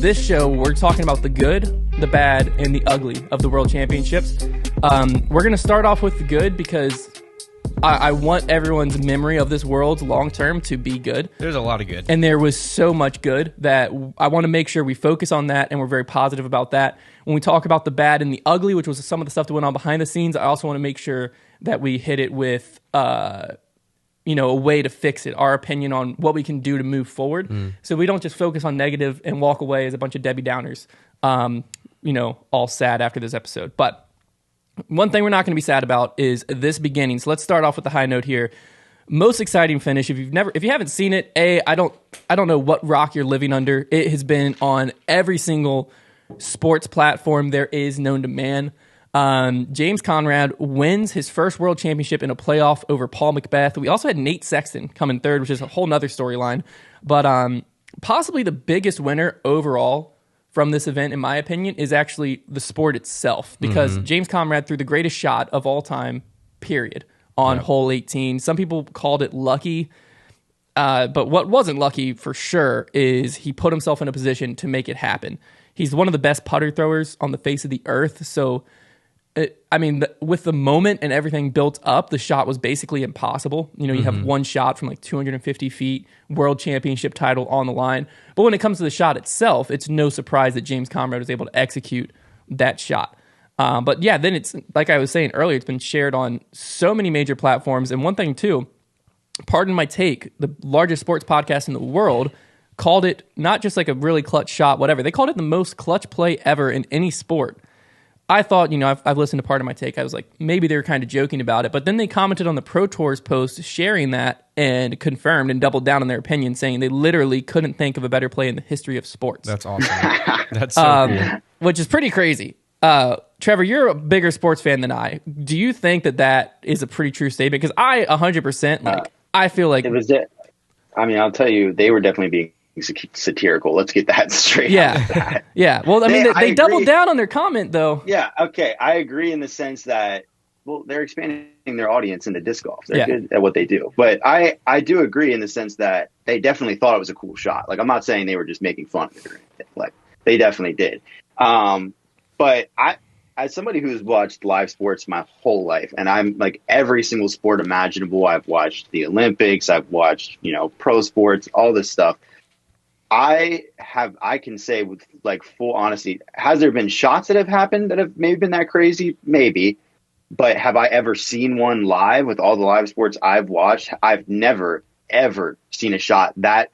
this show, we're talking about the good, the bad, and the ugly of the World Championships. We're going to start off with the good because I want everyone's memory of this Worlds long-term to be good. There's a lot of good. And there was so much good that I want to make sure we focus on that, and we're very positive about that. When we talk about the bad and the ugly, which was some of the stuff that went on behind the scenes, I also want to make sure that we hit it with a way to fix it, our opinion on what we can do to move forward. So we don't just focus on negative and walk away as a bunch of Debbie Downers, all sad after this episode. But one thing we're not going to be sad about is this beginning. So let's start off with the high note here. Most exciting finish. If you haven't seen it, I don't know what rock you're living under. It has been on every single sports platform there is known to man. James Conrad wins his first world championship in a playoff over Paul Macbeth. We also had Nate Sexton come in third, which is a whole nother storyline. But possibly the biggest winner overall from this event, in my opinion, is actually the sport itself, because James Conrad threw the greatest shot of all time, period, on hole 18. Some people called it lucky, but what wasn't lucky for sure is he put himself in a position to make it happen. He's one of the best putter throwers on the face of the earth, so with the moment and everything built up, the shot was basically impossible. You have one shot from like 250 feet, world championship title on the line. But when it comes to the shot itself, it's no surprise that James Conrad was able to execute that shot. But yeah, then it's like I was saying earlier, it's been shared on so many major platforms. And one thing too, pardon my take, the largest sports podcast in the world called it not just like a really clutch shot, whatever. They called it the most clutch play ever in any sport. I thought, I've listened to part of my take. I was like, maybe they were kind of joking about it. But then they commented on the Pro Tour's post sharing that and confirmed and doubled down on their opinion, saying they literally couldn't think of a better play in the history of sports. That's awesome. That's so cool. Which is pretty crazy. Trevor, you're a bigger sports fan than I. Do you think that is a pretty true statement? Because I 100%, I feel like... It was it. I'll tell you, they were definitely being satirical. Let's get that straight. Yeah. Yeah. Well, they doubled down on their comment though. Yeah. Okay. I agree in the sense that, they're expanding their audience into disc golf. They're good at what they do. But I do agree in the sense that they definitely thought it was a cool shot. Like, I'm not saying they were just making fun of it or anything. Like, they definitely did. But as somebody who's watched live sports my whole life, and I'm like every single sport imaginable, I've watched the Olympics, I've watched, pro sports, all this stuff. I can say with like full honesty, has there been shots that have happened that have maybe been that crazy? Maybe. But have I ever seen one live with all the live sports I've watched? I've never, ever seen a shot that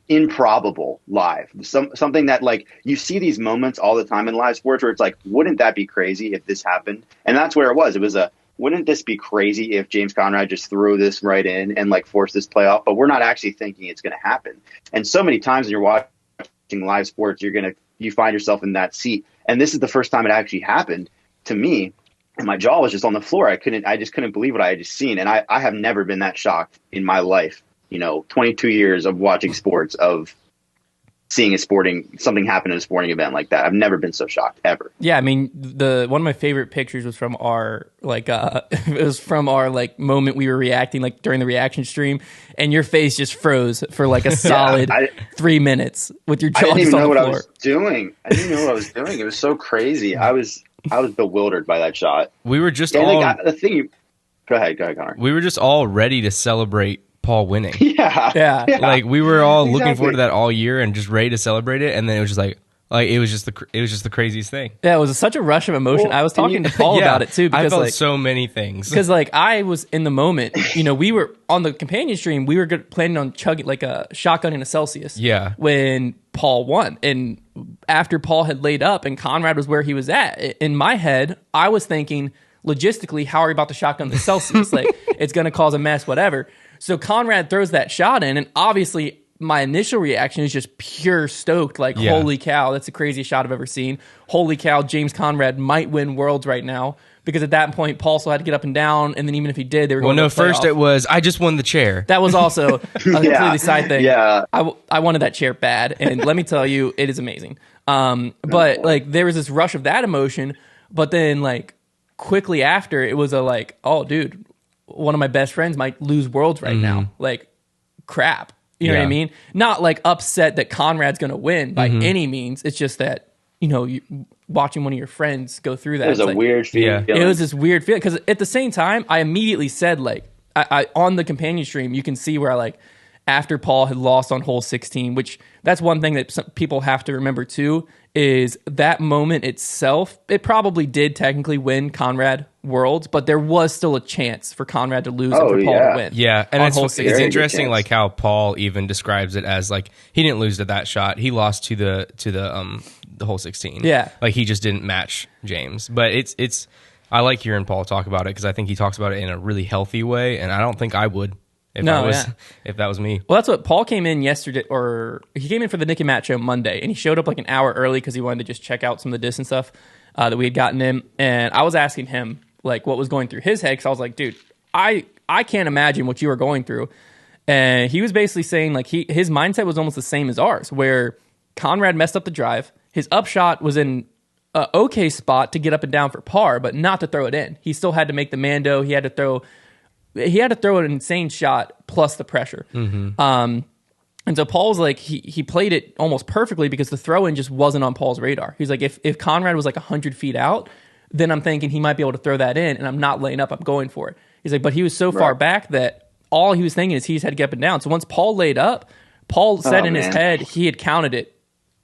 improbable live. Something that, like, you see these moments all the time in live sports where it's like, wouldn't that be crazy if this happened? And that's where it was. It was wouldn't this be crazy if James Conrad just threw this right in and like forced this playoff? But we're not actually thinking it's going to happen. And so many times when you're watching live sports, you find yourself in that seat. And this is the first time it actually happened to me. And my jaw was just on the floor. I just couldn't believe what I had just seen. And I have never been that shocked in my life. 22 years of watching sports, of seeing something happen in a sporting event like that. I've never been so shocked ever. Yeah, one of my favorite pictures was from our moment we were reacting like during the reaction stream, and your face just froze for like a solid 3 minutes with your jaw I didn't even on know the what floor. I was doing. I didn't know what I was doing. It was so crazy. I was bewildered by that shot. We were just Go ahead, Connor. We were just all ready to celebrate Paul winning. Yeah. Like, we were all looking forward to that all year and just ready to celebrate it. And then it was just like it was just the craziest thing. Yeah, it was such a rush of emotion. I was talking to Paul about it too, because I felt so many things. Because I was in the moment. We were on the companion stream. We were planning on chugging like a shotgun in a Celsius. Yeah. When Paul won, and after Paul had laid up and Conrad was where he was at, in my head, I was thinking logistically, how are we about to shotgun the Celsius? Like, it's going to cause a mess, whatever. So Conrad throws that shot in, and obviously my initial reaction is just pure stoked, like, holy cow, that's the craziest shot I've ever seen. Holy cow, James Conrad might win Worlds right now. Because at that point, Paul still had to get up and down, and then even if he did, they were going to first it was, I just won the chair. That was also a completely side thing. Yeah. I wanted that chair bad, and let me tell you, it is amazing. But like, there was this rush of that emotion, but then like quickly after, it was oh dude, one of my best friends might lose Worlds right now. Like, crap. You know what I mean? Not like upset that Conrad's going to win by any means. It's just that, you watching one of your friends go through that. It was a weird feeling. It was this weird feeling. Because at the same time, I immediately said, like, I on the companion stream, you can see where like, after Paul had lost on hole 16, which that's one thing that some people have to remember too, is that moment itself, it probably did technically win Conrad Worlds, but there was still a chance for Conrad to lose and for Paul to win. Yeah, and it's interesting like how Paul even describes it as like he didn't lose to that shot. He lost to the hole 16. Yeah. Like he just didn't match James. But it's I like hearing Paul talk about it because I think he talks about it in a really healthy way, and I don't think I would. If that was me. Well, that's what Paul came in yesterday, or he came in for the Nick and Matt show Monday, and he showed up like an hour early because he wanted to just check out some of the disc and stuff that we had gotten in. And I was asking him like what was going through his head because I was like, dude, I can't imagine what you were going through. And he was basically saying like his mindset was almost the same as ours, where Conrad messed up the drive. His upshot was in an okay spot to get up and down for par, but not to throw it in. He still had to make the Mando. He had to throw an insane shot plus the pressure. And so Paul's like, he played it almost perfectly because the throw-in just wasn't on Paul's radar. He's like, if Conrad was like 100 feet out, then I'm thinking he might be able to throw that in, and I'm not laying up, I'm going for it. He's like, but he was so far back that all he was thinking is he just had to get up and down. So once Paul laid up, Paul said in his head, he had counted it.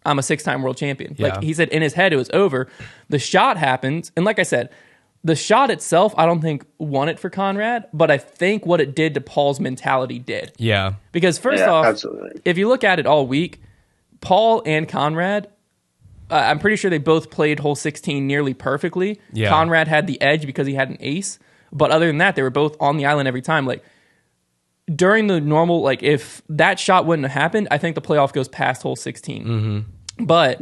I'm a 6-time world champion. Yeah. Like he said in his head, it was over. The shot happened, and like I said, the shot itself, I don't think won it for Conrad, but I think what it did to Paul's mentality did. Yeah. Because first off, absolutely. If you look at it all week, Paul and Conrad, I'm pretty sure they both played hole 16 nearly perfectly. Yeah. Conrad had the edge because he had an ace, but other than that, they were both on the island every time. Like during the normal, like if that shot wouldn't have happened, I think the playoff goes past hole 16. But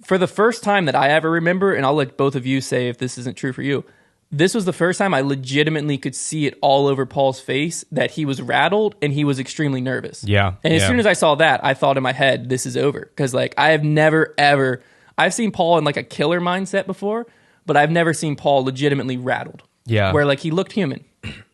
for the first time that I ever remember, and I'll let both of you say if this isn't true for you, this was the first time I legitimately could see it all over Paul's face that he was rattled and he was extremely nervous. Yeah. And as soon as I saw that, I thought in my head, this is over. Because like I have never, ever, I've seen Paul in like a killer mindset before, but I've never seen Paul legitimately rattled. Yeah. Where like he looked human.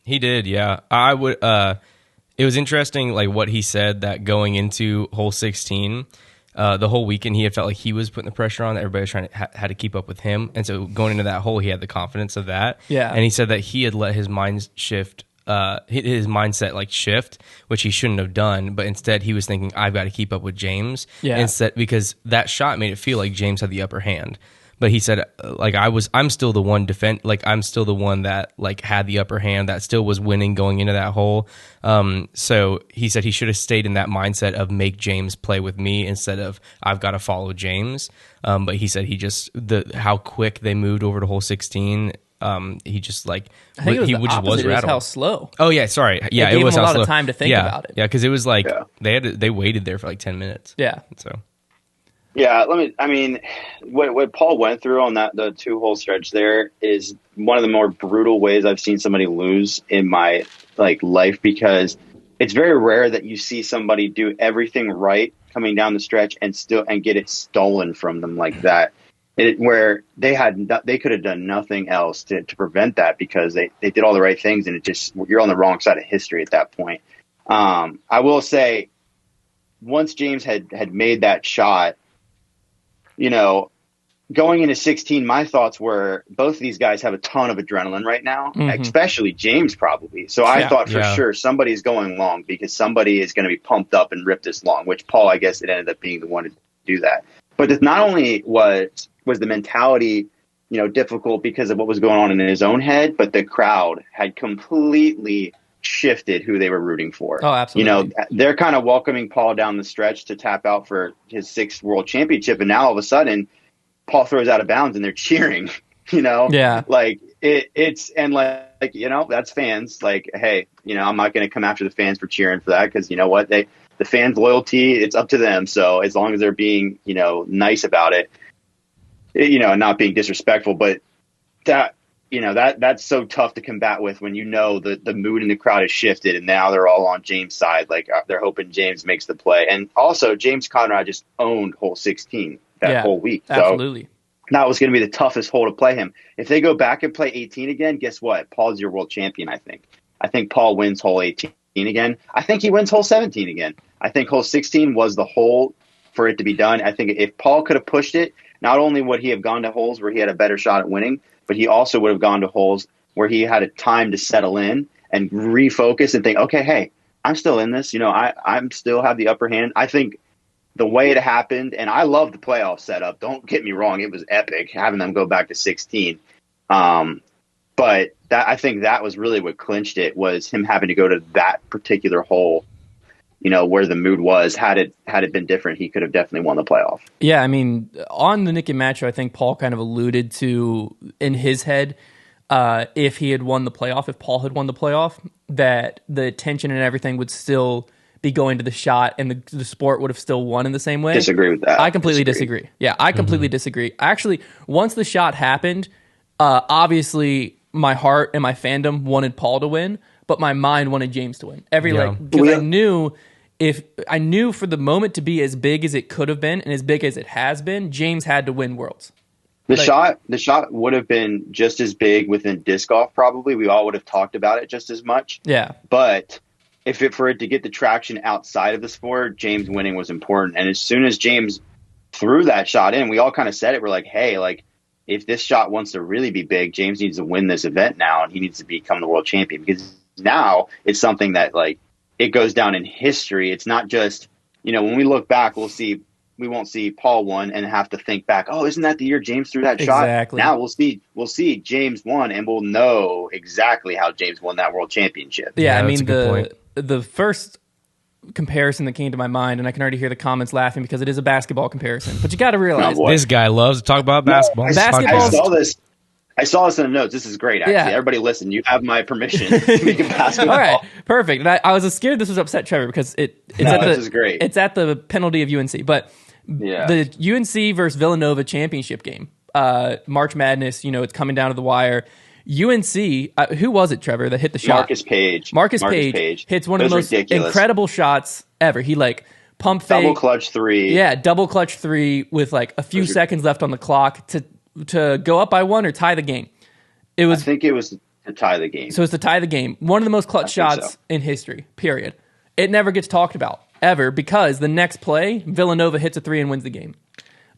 He did, yeah. I would, it was interesting like what he said that going into hole 16, the whole weekend he had felt like he was putting the pressure on. Everybody was trying to had to keep up with him, and so going into that hole, he had the confidence of that. Yeah, and he said that he had let his mind shift, his mindset like shift, which he shouldn't have done. But instead, he was thinking, "I've got to keep up with James." Yeah, instead because that shot made it feel like James had the upper hand. But he said, like I'm still the one I'm still the one that like had the upper hand, that still was winning going into that hole. So he said he should have stayed in that mindset of make James play with me instead of I've got to follow James. But he said how quick they moved over to hole 16. He just like I think he it was just was rattled. How slow? Oh yeah, sorry. Yeah, it gave was him a lot slow. of time to think about it. Yeah, because it was like they waited there for like 10 minutes. Yeah. So. Yeah, what Paul went through on the 2-hole stretch there is one of the more brutal ways I've seen somebody lose in my life, because it's very rare that you see somebody do everything right coming down the stretch and get it stolen from them like that. Where they could have done nothing else to prevent that, because they did all the right things, and you're on the wrong side of history at that point. I will say, once James had made that shot, going into 16, my thoughts were both of these guys have a ton of adrenaline right now, especially James probably. So I thought for sure somebody's going long, because somebody is going to be pumped up and rip this long, which Paul, I guess, it ended up being the one to do that. But not only was the mentality, difficult because of what was going on in his own head, but the crowd had completely shifted who they were rooting for. Oh, absolutely. They're kind of welcoming Paul down the stretch to tap out for his 6th world championship. And now all of a sudden Paul throws out of bounds and they're cheering, Yeah. Like that's fans. Like, hey, I'm not going to come after the fans for cheering for that, because you know what? The fans' loyalty, it's up to them. So as long as they're being, nice about it, not being disrespectful, but that's so tough to combat with when the mood in the crowd has shifted and now they're all on James' side. Like they're hoping James makes the play. And also James Conrad just owned hole 16 that whole week. So absolutely. That was going to be the toughest hole to play him. If they go back and play 18 again, guess what? Paul's your world champion, I think. I think Paul wins hole 18 again. I think he wins hole 17 again. I think hole 16 was the hole for it to be done. I think if Paul could have pushed it, not only would he have gone to holes where he had a better shot at winning, but he also would have gone to holes where he had a time to settle in and refocus and think, okay, hey, I'm still in this. I'm still have the upper hand. I think the way it happened, and I love the playoff setup. Don't get me wrong. It was epic having them go back to 16. But I think that was really what clinched it, was him having to go to that particular hole, where the mood was. Had it been different, he could have definitely won the playoff. Yeah, I mean, on the Nick and Matt show, I think Paul kind of alluded to in his head, if he had won the playoff, if Paul had won the playoff, that the attention and everything would still be going to the shot, and the sport would have still won in the same way. Disagree with that. I completely disagree. Yeah, I completely disagree. Actually, once the shot happened, obviously my heart and my fandom wanted Paul to win, but my mind wanted James to win. Because I knew for the moment to be as big as it could have been and as big as it has been, James had to win Worlds. The shot would have been just as big within disc golf, probably. We all would have talked about it just as much. Yeah. But for it to get the traction outside of the sport, James winning was important. And as soon as James threw that shot in, we all kind of said it. We're like, hey, if this shot wants to really be big, James needs to win this event now, and he needs to become the world champion, because now it's something that it goes down in history. It's not just, when we look back, we won't see Paul won and have to think back, oh, isn't that the year James threw that shot? Exactly. Now we'll see James won, and we'll know exactly how James won that world championship. Yeah, I mean, the first comparison that came to my mind, and I can already hear the comments laughing because it is a basketball comparison, but you got to realize this guy loves to talk about basketball. I saw this in the notes. This is great, actually. Yeah. Everybody listen. You have my permission to make a basketball. All right, perfect. And I was scared this was upset Trevor, because this is great. It's at the penalty of UNC. But the UNC versus Villanova championship game, March Madness, it's coming down to the wire. UNC, who was it, Trevor, that hit the shot? Marcus Page hits one of the most incredible shots ever. He pump fake. Double clutch three. Yeah, double clutch three with a few seconds left on the clock to go up by one or tie the game. I think it was to tie the game. So it's to tie the game. One of the most clutch shots in history, period. It never gets talked about, ever, because the next play, Villanova hits a three and wins the game.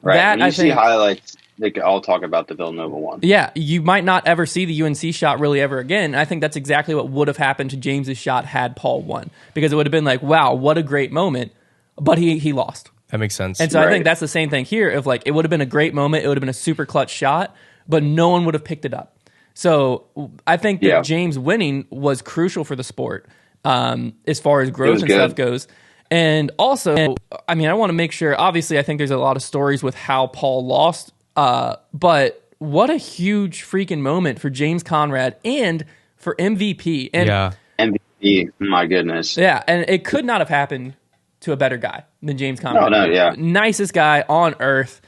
Right. When you see highlights, they could all talk about the Villanova one. Yeah, you might not ever see the UNC shot really ever again. I think that's exactly what would have happened to James's shot had Paul won, because it would have been wow, what a great moment, but he lost. That makes sense. And so I think that's the same thing here. Of it would have been a great moment, it would have been a super clutch shot, but no one would have picked it up. So I think that James winning was crucial for the sport, as far as growth and stuff goes. And also, I mean, I want to make sure, obviously, I think there's a lot of stories with how Paul lost, but what a huge freaking moment for James Conrad and for MVP. And MVP, my goodness. Yeah, and it could not have happened to a better guy than James Conrad. Nicest guy on earth.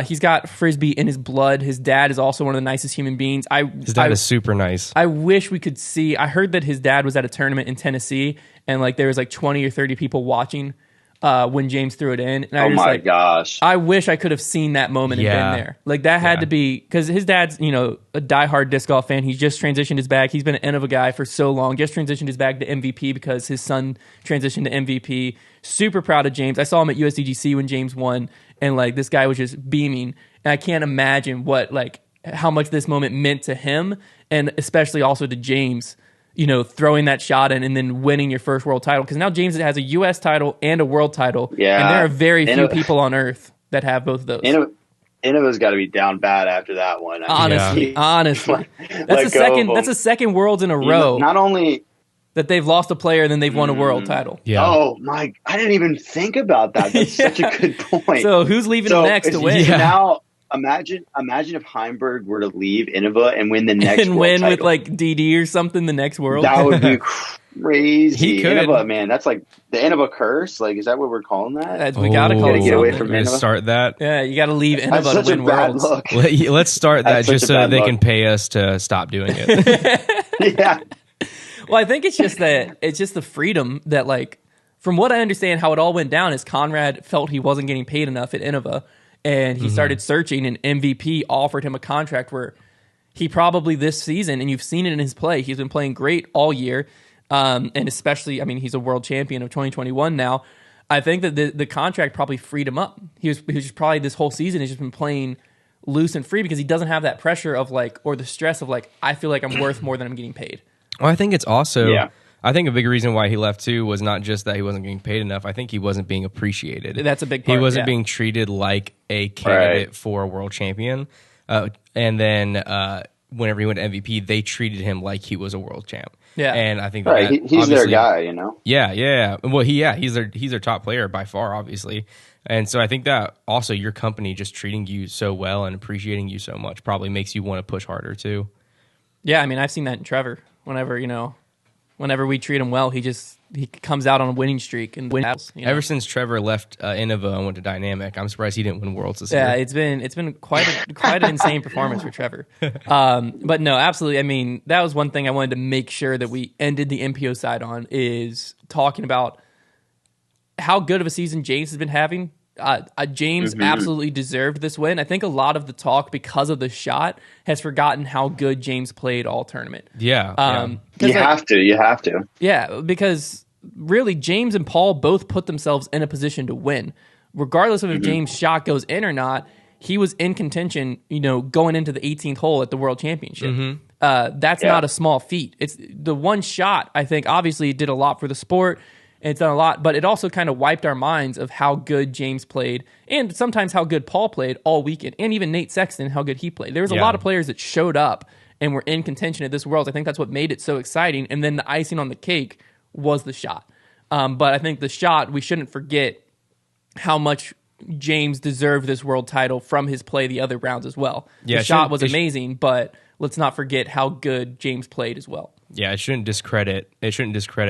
He's got Frisbee in his blood. His dad is also one of the nicest human beings. His dad is super nice. I wish we could see. I heard that his dad was at a tournament in Tennessee, and there was 20 or 30 people watching when James threw it in. And my gosh! I wish I could have seen that moment and been there. That had to be, because his dad's a diehard disc golf fan. He's just transitioned his bag. He's been an Innova guy for so long. Just transitioned his bag to MVP because his son transitioned to MVP. Super proud of James. I saw him at USDGC when James won, and this guy was just beaming. And I can't imagine what how much this moment meant to him, and especially also to James. Throwing that shot in and then winning your first world title. Because now James has a U.S. title and a world title. Yeah. And there are very few people on earth that have both of those. Innova's got to be down bad after that one. Honestly. That's the second Worlds in a row. Not only that they've lost a player, then they've won a world title. Yeah. Oh, my. I didn't even think about that. That's such a good point. So who's leaving next to win? Now, Imagine if Heimberg were to leave Innova and win the next and win title. With DD or something the next world. That would be crazy. He could. Innova, man, that's the Innova curse. Is that what we're calling that? We gotta call it. Get away from Innova. Start that. Yeah, you got to leave Innova to win worlds. Look. Let's start that just so that they can pay us to stop doing it. Yeah. Well, I think it's just the freedom that from what I understand, how it all went down is Conrad felt he wasn't getting paid enough at Innova. And he started searching, and MVP offered him a contract where he probably this season, and you've seen it in his play, he's been playing great all year. And especially, he's a world champion of 2021 now. I think that the contract probably freed him up. He was just probably this whole season has just been playing loose and free because he doesn't have that pressure of like, or the stress of like, I feel like I'm worth more than I'm getting paid. Well, I think it's also, I think a big reason why he left too was not just that he wasn't getting paid enough. I think he wasn't being appreciated. That's a big part. He wasn't being treated like a candidate for a world champion. And then whenever he went to MVP, they treated him like he was a world champ. Yeah, and I think he's their guy, you know. Yeah. Well, he's their top player by far, obviously. And so I think that also your company just treating you so well and appreciating you so much probably makes you want to push harder too. Yeah, I mean, I've seen that in Trevor. Whenever we treat him well, he comes out on a winning streak and wins. Ever since Trevor left Innova and went to Dynamic, I'm surprised he didn't win Worlds this year. Yeah, it's been quite an insane performance for Trevor. But no, absolutely. I mean, that was one thing I wanted to make sure that we ended the MPO side on is talking about how good of a season James has been having. James absolutely deserved this win. I think a lot of the talk because of the shot has forgotten how good James played all tournament. Yeah. You have to. Yeah, because really James and Paul both put themselves in a position to win. Regardless of if James' shot goes in or not, he was in contention, going into the 18th hole at the World Championship. That's not a small feat. It's the one shot, I think, obviously did a lot for the sport. And it's done a lot, but it also kind of wiped our minds of how good James played and sometimes how good Paul played all weekend, and even Nate Sexton, how good he played. There was a lot of players that showed up and were in contention at this Worlds. I think that's what made it so exciting. And then the icing on the cake was the shot. But I think the shot, we shouldn't forget how much James deserved this world title from his play the other rounds as well. Yeah, the shot was amazing, but let's not forget how good James played as well. Yeah, it shouldn't discredit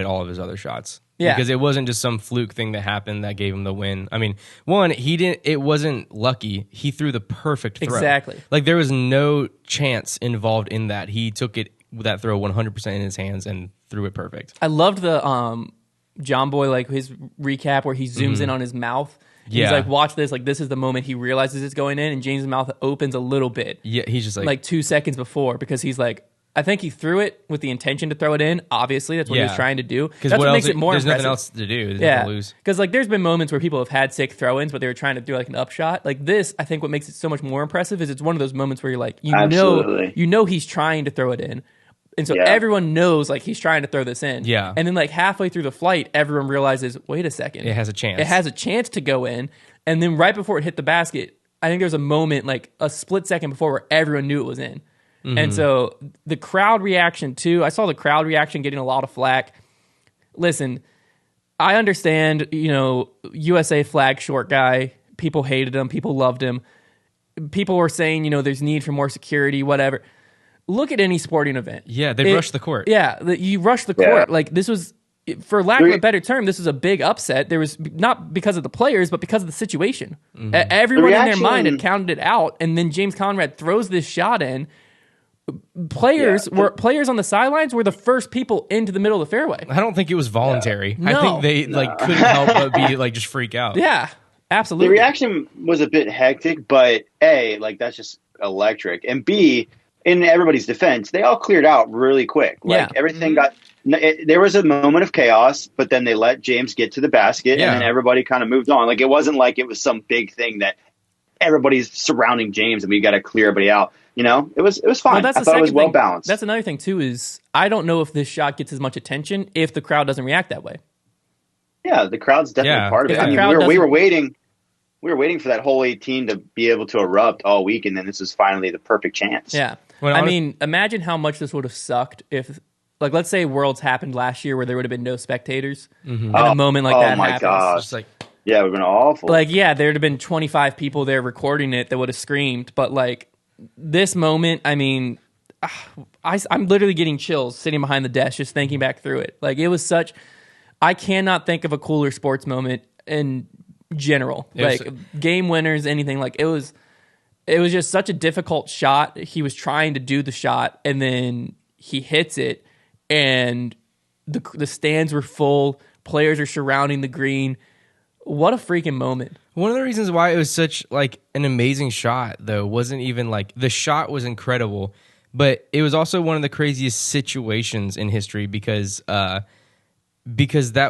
all of his other shots. Yeah. Because it wasn't just some fluke thing that happened that gave him the win. I mean, it wasn't lucky. He threw the perfect throw. Exactly. Like there was no chance involved in that. He took that throw 100% in his hands and threw it perfect. I loved the John Boy, like his recap where he zooms in on his mouth. Yeah. He's like, watch this. Like, this is the moment he realizes it's going in, and James' mouth opens a little bit. Yeah, he's just like 2 seconds before, because he's like, I think he threw it with the intention to throw it in. Obviously, that's what he was trying to do. That's what makes it more there's impressive. Nothing else to do. There's nothing to lose. Because there's been moments where people have had sick throw-ins, but they were trying to do like an upshot. Like this, I think what makes it so much more impressive is it's one of those moments where you're like, you know he's trying to throw it in. And so everyone knows like he's trying to throw this in. Yeah. And then like halfway through the flight, everyone realizes, wait a second. It has a chance. It has a chance to go in. And then right before it hit the basket, I think there's a moment, like a split second before, where everyone knew it was in. And so the crowd reaction too, I saw the crowd reaction getting a lot of flack. Listen, I understand, USA flag short guy, people hated him, people loved him. People were saying, there's need for more security, whatever. Look at any sporting event. Yeah, they rushed the court. Yeah, you rushed the court. Like this was, for lack of a better term, this was a big upset. There was not because of the players, but because of the situation. Everyone in their mind had counted it out, and then James Conrad throws this shot in. Players on the sidelines were the first people into the middle of the fairway. I don't think it was voluntary. No. I think they couldn't help but be like just freak out. Yeah, absolutely. The reaction was a bit hectic, but A, like that's just electric, and B, in everybody's defense, they all cleared out really quick. Like everything got. There was a moment of chaos, but then they let James get to the basket, and then everybody kind of moved on. Like it wasn't like it was some big thing that everybody's surrounding James and we got to clear everybody out. It was fine. I thought it was well balanced. That's another thing too. Is I don't know if this shot gets as much attention if the crowd doesn't react that way. Yeah, the crowd's definitely part of it. I mean, we were waiting for that whole 18 to be able to erupt all week, and then this is finally the perfect chance. Yeah. Well, I mean, imagine how much this would have sucked if, like, let's say Worlds happened last year where there would have been no spectators, and a moment like that happens. Gosh. Yeah, it would have been awful. Like, yeah, there would have been 25 people there recording it that would have screamed, but like this moment, I mean, I'm literally getting chills sitting behind the desk just thinking back through it. Like, it was such. I cannot think of a cooler sports moment in general. Game winners, anything. Like it was just such a difficult shot. He was trying to do the shot, and then he hits it, and the stands were full. Players are surrounding the green. What a freaking moment. One of the reasons why it was such like an amazing shot, though, wasn't even like the shot was incredible, but it was also one of the craziest situations in history because that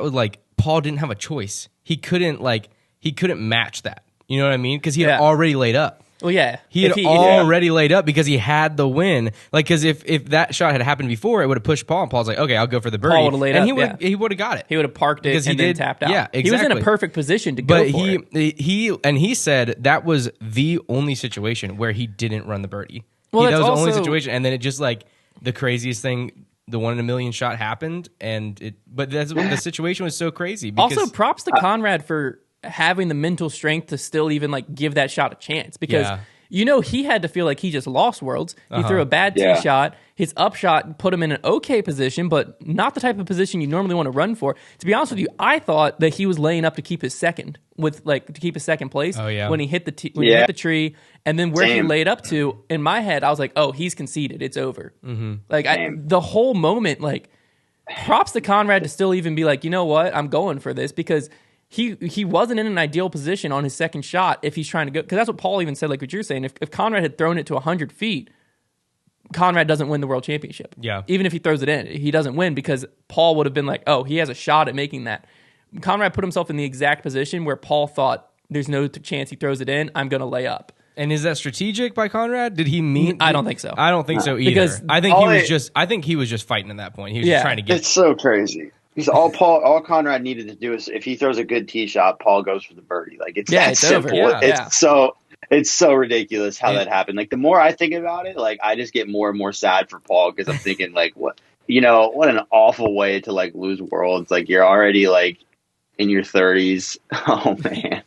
would like Paul didn't have a choice. He couldn't match that. You know what I mean? Because he had already laid up. Well, yeah. He had already laid up because he had the win. Like, because if that shot had happened before, it would have pushed Paul, and Paul's like, okay, I'll go for the birdie. Paul would have laid up. He would have got it. He would have parked it and then tapped out. Yeah, exactly. He was in a perfect position to go for it. He said that was the only situation where he didn't run the birdie. Well, that was the only situation. And then it just like the craziest thing, the 1 in a million shot happened. But the situation was so crazy. Because, also, props to Conrad for having the mental strength to still even like give that shot a chance, because he had to feel like he just lost Worlds. He threw a bad tee shot. His upshot put him in an okay position, but not the type of position you normally want to run for. To be honest with you, I thought that he was laying up to keep his second place when he hit the tree, and then where he laid up to. In my head, I was like, oh, he's conceded. It's over. Mm-hmm. Like the whole moment, like props to Conrad to still even be like, you know what, I'm going for this, because he wasn't in an ideal position on his second shot if he's trying to go. Because that's what Paul even said, like what you're saying. If Conrad had thrown it to 100 feet, Conrad doesn't win the world championship. Yeah. Even if he throws it in, he doesn't win, because Paul would have been like, oh, he has a shot at making that. Conrad put himself in the exact position where Paul thought there's no chance he throws it in. I'm going to lay up. And is that strategic by Conrad? Did he mean? I don't think so. I don't think so either. Because I think he was just fighting at that point. He was just trying to get. It's so crazy. Because all Conrad needed to do is, if he throws a good tee shot, Paul goes for the birdie. Like it's that simple. It's so ridiculous how that happened. Like the more I think about it, like I just get more and more sad for Paul, because I'm thinking like, what an awful way to like lose Worlds. Like you're already like in your 30s. Oh man,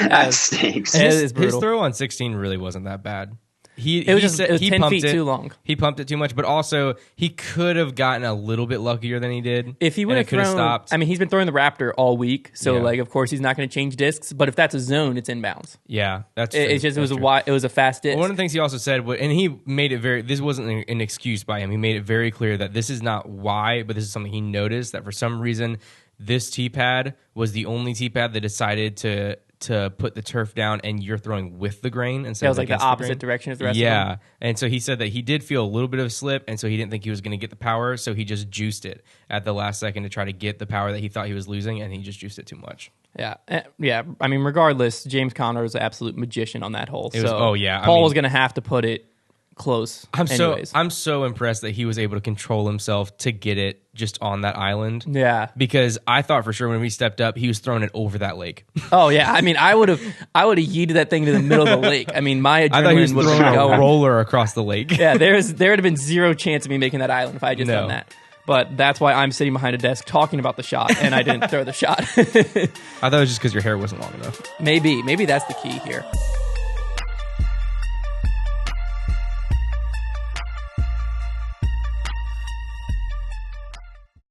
that stinks. His throw on 16 really wasn't that bad. It was 10 feet too long. He pumped it too much, but also he could have gotten a little bit luckier than he did. If he would have thrown, stopped. I mean, he's been throwing the Raptor all week, so like, of course, he's not going to change discs. But if that's a zone, it's inbounds. Yeah, that's true. It's just it was a fast disc. Well, one of the things he also said, and he made it this wasn't an excuse by him. He made it very clear that this is not why, but this is something he noticed, that for some reason this tee pad was the only tee pad that decided to put the turf down, and you're throwing with the grain instead of like the opposite direction as the rest of them. Yeah, and so he said that he did feel a little bit of a slip, and so he didn't think he was going to get the power, so he just juiced it at the last second to try to get the power that he thought he was losing, and he just juiced it too much. Yeah. I mean, regardless, James Conner was an absolute magician on that hole. Paul was going to have to put it close. I'm so impressed that he was able to control himself to get it just on that island. Yeah, because I thought for sure when we stepped up, he was throwing it over that lake. Oh yeah, I mean, I would have yeeted that thing to the middle of the lake. I mean, my adrenaline I thought he was throwing a roller across the lake. Yeah, there would have been zero chance of me making that island if I had just done that. But that's why I'm sitting behind a desk talking about the shot, and I didn't throw the shot. I thought it was just because your hair wasn't long enough. Maybe that's the key here.